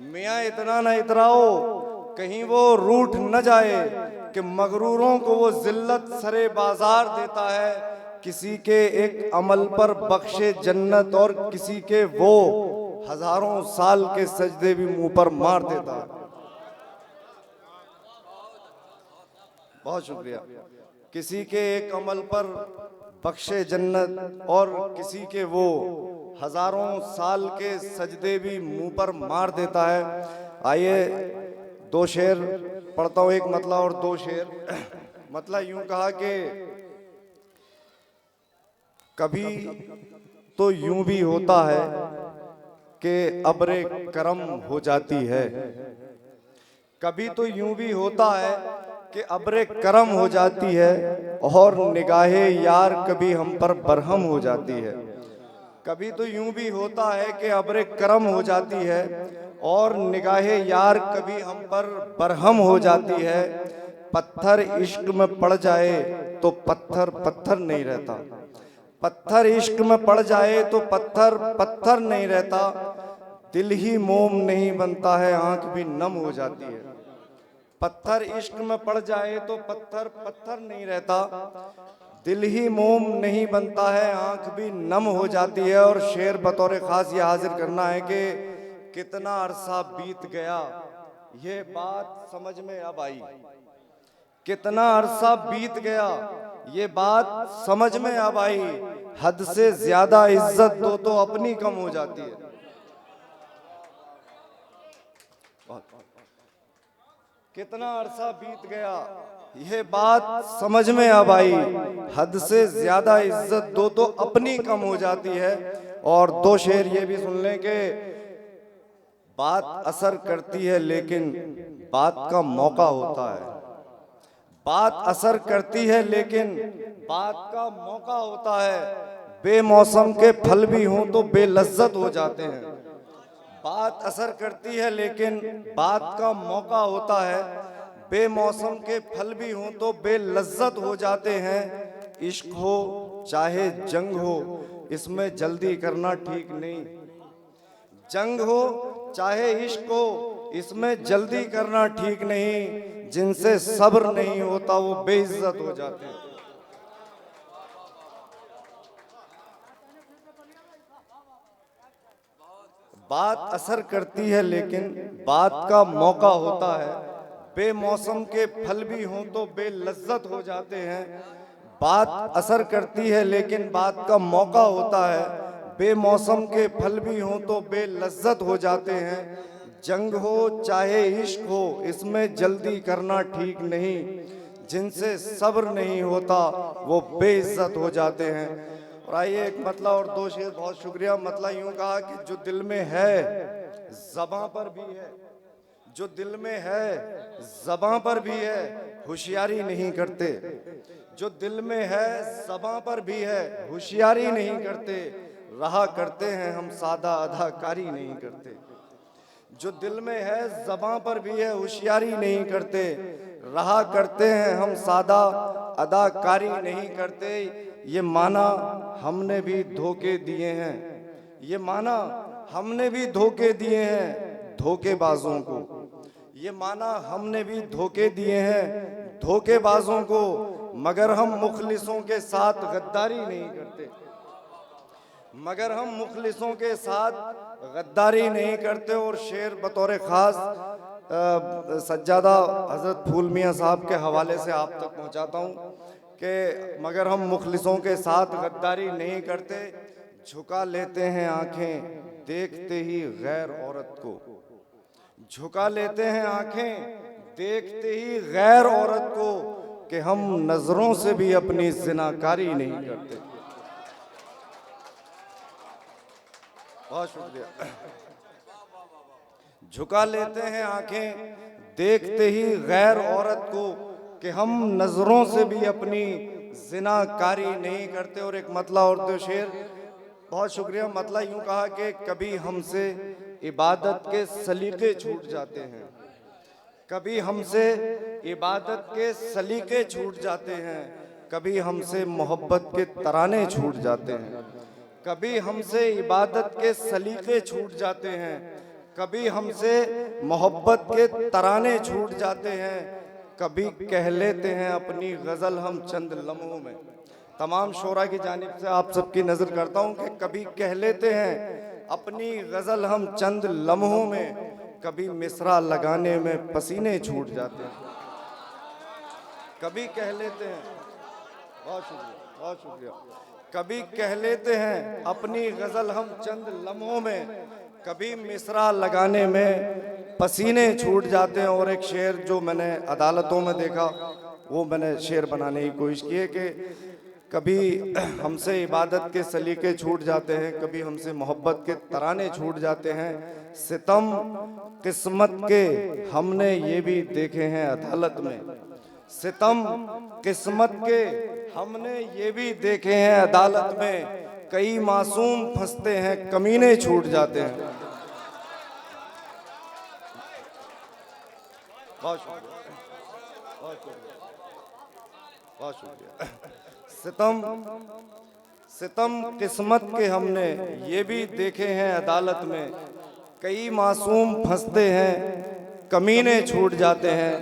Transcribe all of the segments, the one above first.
मियाँ इतना न इतराओ कहीं वो रूठ न जाए कि मगरूरों को वो जिल्लत सरे बाजार देता है। किसी के एक अमल पर बख्शे जन्नत और किसी के वो हजारों साल के सजदे भी मुंह पर मार देता है। बहुत शुक्रिया। किसी के एक अमल पर बख्शे जन्नत और किसी के वो हजारों साल के सजदे भी मुंह पर मार देता है। आइए दो शेर पढ़ता हूँ, एक मतला और दो शेर। मतला यूं कहा कि कभी तो यूं भी होता है कि अब्रे करम हो जाती है। कभी तो यूं भी होता है कि अब्रे करम हो जाती है और निगाहे यार कभी हम पर बरहम हो जाती है। कभी तो यूं भी होता है कि अब्रे करम हो जाती है और निगाहे यार कभी हम पर बरहम हो जाती है। पत्थर इश्क में पड़ जाए तो पत्थर पत्थर नहीं रहता। पत्थर इश्क में पड़ जाए तो पत्थर पत्थर नहीं रहता। दिल ही मोम नहीं बनता है, आंख भी नम हो जाती है। पत्थर इश्क में पड़ जाए तो पत्थर पत्थर नहीं रहता। दिल ही मोम नहीं बनता है, आंख भी नम हो जाती है। और शेर बतौर खास ये हाजिर करना है कि कितना अरसा बीत गया ये बात समझ में अब आई। कितना अरसा बीत गया ये बात समझ में अब आई। हद से ज्यादा इज्जत दो तो अपनी कम हो जाती है। कितना अरसा बीत गया ये बात समझ में अब आई। हद से ज्यादा इज्जत दो तो अपनी कम हो जाती है। और दो शेर ये भी सुन लें कि बात असर करती है लेकिन बात का मौका होता है। बात असर करती है लेकिन बात का मौका होता है। बेमौसम के फल भी हों तो बेलज्जत हो जाते हैं। बात असर करती है लेकिन बात का मौका होता है। बेमौसम के फल भी हों तो बेलज्जत हो जाते हैं। इश्क हो चाहे जंग हो इसमें जल्दी करना ठीक नहीं। जंग हो चाहे इश्क हो इसमें जल्दी करना ठीक नहीं। जिनसे सब्र नहीं होता वो बेइज्जत हो जाते हैं। बात असर करती है लेकिन बात का मौका होता है। बेमौसम के फल भी हों तो बेलज्जत हो जाते हैं। बात असर करती है लेकिन बात का मौका होता है। बेमौसम के फल भी हों तो बेलज्जत हो जाते हैं। जंग हो चाहे इश्क हो इसमें जल्दी करना ठीक नहीं। जिनसे सब्र नहीं होता वो बेइज्जत हो जाते हैं। और आइए एक मतला और दो शेर। बहुत शुक्रिया। मतला यूं कहा कि जो दिल में है ज़बां पर भी है। जो दिल में है ज़बां पर भी है, होशियारी नहीं करते। जो दिल में है ज़बां पर भी है, होशियारी नहीं करते। रहा करते हैं हम सादा, अदाकारी नहीं करते। जो दिल में है ज़बां पर भी है, होशियारी नहीं करते। रहा करते हैं हम सादा, अदाकारी नहीं करते। ये माना हमने भी धोखे दिए हैं। ये माना हमने भी धोखे दिए हैं धोखेबाजों को। ये माना हमने भी धोखे दिए हैं धोखेबाजों को। मगर हम मुखलिसों के साथ गद्दारी नहीं करते। मगर हम मुखलिसों के साथ गद्दारी नहीं करते। और शेर बतौर ख़ास सज्जादा हज़रत फूल मियाँ साहब के हवाले से आप तक पहुँचाता हूँ कि मगर हम मुखलिसों के साथ गद्दारी नहीं करते। झुका लेते हैं आंखें देखते ही गैर औरत को। झुका लेते हैं आंखें देखते ही गैर औरत को कि हम नजरों से भी अपनी ज़िनाकारी नहीं करते। बहुत शुक्रिया। झुका लेते हैं आंखें देखते ही गैर औरत को कि हम नजरों से भी अपनी ज़िनाकारी नहीं करते। और एक मतला और दो शेर। बहुत शुक्रिया। मतला यूं कहा कि कभी हमसे इबादत के सलीके छूट जाते हैं। कभी हमसे इबादत के सलीके छूट जाते हैं। कभी हमसे मोहब्बत के तराने छूट जाते हैं। कभी हमसे इबादत के सलीके छूट जाते हैं। कभी हमसे मोहब्बत के तराने छूट जाते हैं, कभी कह लेते हैं अपनी गजल हम चंद लम्हों में। तमाम शोरा की जानिब से आप सबकी नजर करता हूं कि कभी कह लेते हैं अपनी गजल हम चंद लम्हों में, कभी मिसरा लगाने में पसीने छूट जाते हैं। कभी कह लेते हैं, बहुत शुक्रिया, बहुत शुक्रिया। कभी कह लेते हैं अपनी गजल हम चंद लम्हों में, कभी मिसरा लगाने में पसीने छूट जाते हैं। और एक शेर जो मैंने अदालतों में देखा, वो मैंने शेर बनाने की कोशिश की है कि कभी हमसे इबादत के सलीके छूट जाते हैं, कभी हमसे मोहब्बत के तराने छूट जाते हैं। सितम किस्मत के हमने ये भी देखे हैं अदालत में, सितम किस्मत के हमने ये भी देखे हैं अदालत में, कई मासूम फंसते हैं कमीने छूट जाते हैं। बहुत शुक्रिया, बहुत शुक्रिया, बहुत शुक्रिया। सितम किस्मत के हमने ये भी देखे हैं अदालत में, कई मासूम फंसते हैं कमीने छूट जाते हैं।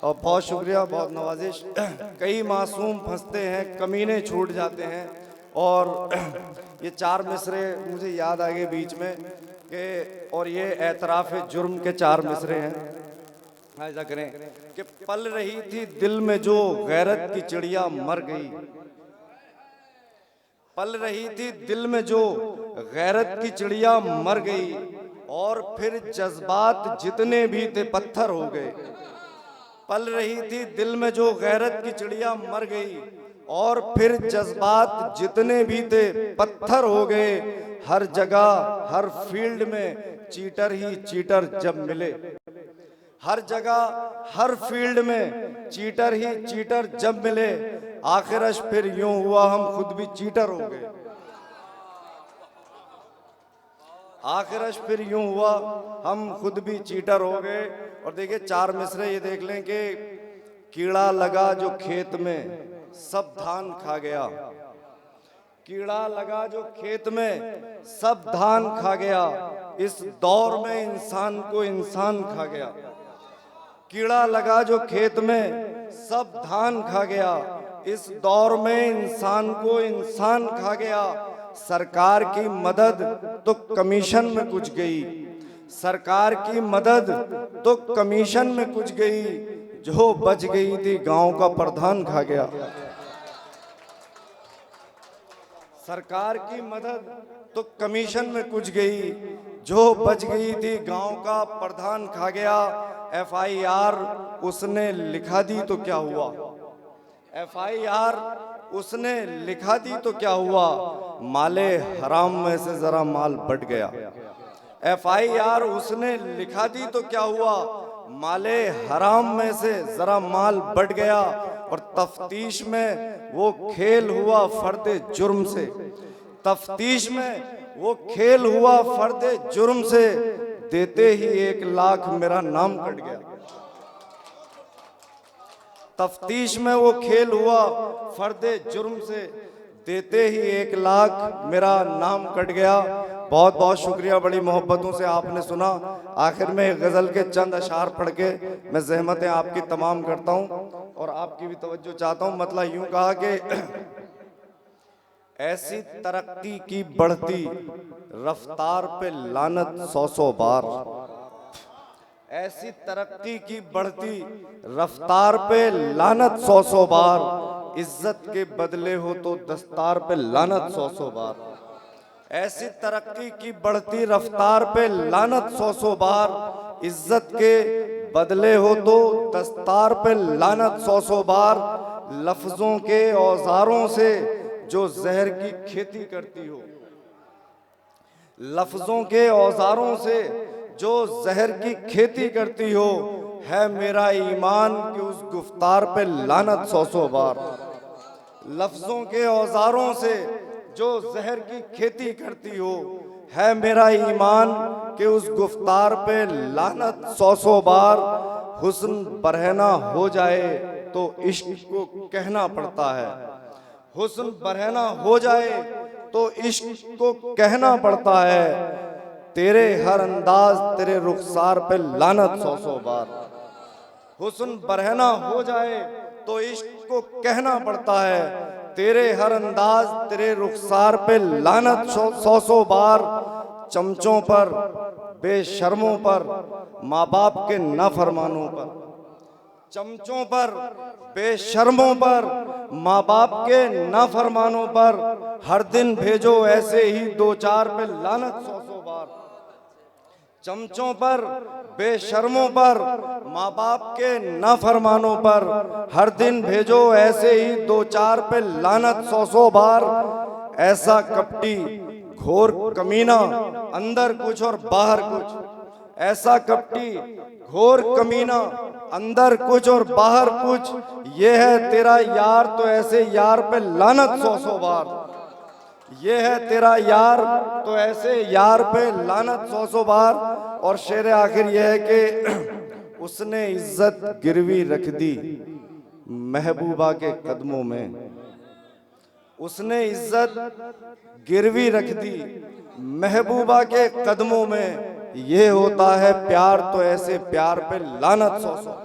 और बहुत शुक्रिया, बहुत नवाजिश। कई मासूम फंसते हैं कमीने छूट जाते हैं। और ये चार मिसरे मुझे याद आ गए बीच में कि, और ये एतराफ़ जुर्म के चार मिसरे हैं। ऐसा करें कि पल रही थी दिल में जो गैरत की चिड़िया मर गई, पल रही थी दिल में जो गैरत की चिड़िया मर गई, और फिर जज्बात जितने भी थे पत्थर हो गए। पल रही थी दिल में जो गैरत की चिड़िया मर गई, और फिर जज्बात जितने भी थे पत्थर हो गए। हर जगह हर फील्ड में चीटर ही चीटर जब मिले, हर जगह हर फील्ड में चीटर ही चीटर जब मिले, आखिरश फिर यूं हुआ हम खुद भी चीटर हो गए। आखिरश फिर यूं हुआ हम खुद भी चीटर हो गए। और देखिए चार मिसरे ये देख लें कि कीड़ा लगा जो खेत में सब धान खा गया, कीड़ा लगा जो खेत में सब धान खा गया, इस दौर में इंसान को इंसान खा गया। कीड़ा लगा जो खेत में सब धान खा गया, इस दौर में इंसान को इंसान खा गया। सरकार की मदद तो कमीशन में कुछ गई, सरकार की मदद तो कमीशन में कुछ गई, जो बच गई थी गांव का प्रधान खा गया। सरकार की मदद तो कमीशन में कुछ गई, जो बच गई थी गांव का प्रधान खा गया। FIR उसने लिखा दी तो क्या हुआ, FIR उसने लिखा दी तो क्या हुआ, माले हराम में से जरा माल बढ़ गया। FIR उसने लिखा दी तो क्या हुआ, माले हराम में से जरा माल बढ़ गया। और तफ्तीश में वो खेल हुआ फर्दे जुर्म से, तफ्तीश में वो खेल हुआ फर्दे जुर्म से, देते ही 1 लाख मेरा नाम कट गया। तफ्तीश में वो खेल हुआ फर्दे जुर्म से, देते ही 1 लाख मेरा नाम कट गया। बहुत बहुत शुक्रिया, बड़ी मोहब्बतों से आपने सुना। आखिर में गज़ल के चंद अशार पढ़ के मैं ज़हमतें आपकी तमाम करता हूँ और आपकी भी तवज्जो चाहता हूँ। मतलब यूं कहा कि ऐसी तरक्की की बढ़ती रफ्तार पे लानत 100 बार, ऐसी तरक्की की बढ़ती रफ्तार पे लानत 100 बार, इज्जत के बदले हो तो दस्तार पे लानत 100 बार। ऐसी तरक्की की बढ़ती रफ्तार पे लानत 100 बार, इज्जत के बदले हो तो दस्तार पे लानत 100 बार। लफ्जों के औजारों से जो जहर की खेती करती हो, लफ्जों के औजारों से जो जहर की खेती करती हो, है मेरा ईमान कि उस गुफ्तार पे लानत 100 बार। लफ्जों के औजारों से जो जहर की खेती करती हो, है मेरा ईमान कि उस गुफ्तार पे लानत 100 बार। हुस्न बरहना हो जाए तो इश्क को कहना पड़ता है, हुस्न बरहना हो जाए तो इश्क को कहना पड़ता है। तेरे हर अंदाज तेरे रुखसार पे लानत सौ सौ बार। हुस्न बरहना हो जाए तो इश्क को कहना पड़ता है, तेरे हर अंदाज तेरे रुखसार पे लानत सौ सौ बार। चमचों पर, बेशर्मों पर, माँ बाप के नाफरमानों पर, चमचों पर, बेशर्मों पर, माँ बाप के नाफरमानों पर हर दिन भेजो ऐसे ही दो चार पे लानत सौ सौ बार। चमचों पर, बेशर्मों पर, माँ बाप के नाफरमानों पर हर दिन भेजो ऐसे ही दो चार पे लानत सौ सौ बार। ऐसा कपटी घोर कमीना, अंदर कुछ और बाहर कुछ। ऐसा कपटी घोर कमीना, अंदर कुछ और बाहर कुछ, ये है तेरा यार तो ऐसे यार पे लानत सौ सौ बार। ये है तेरा यार तो ऐसे यार पे लानत सौ सौ बार। और शेर आखिर यह है कि उसने इज्जत गिरवी रख दी महबूबा के कदमों में। उसने इज्जत गिरवी रख दी महबूबा के कदमों में। ये होता है प्यार तो ऐसे प्यार पे लानत सौ सौ।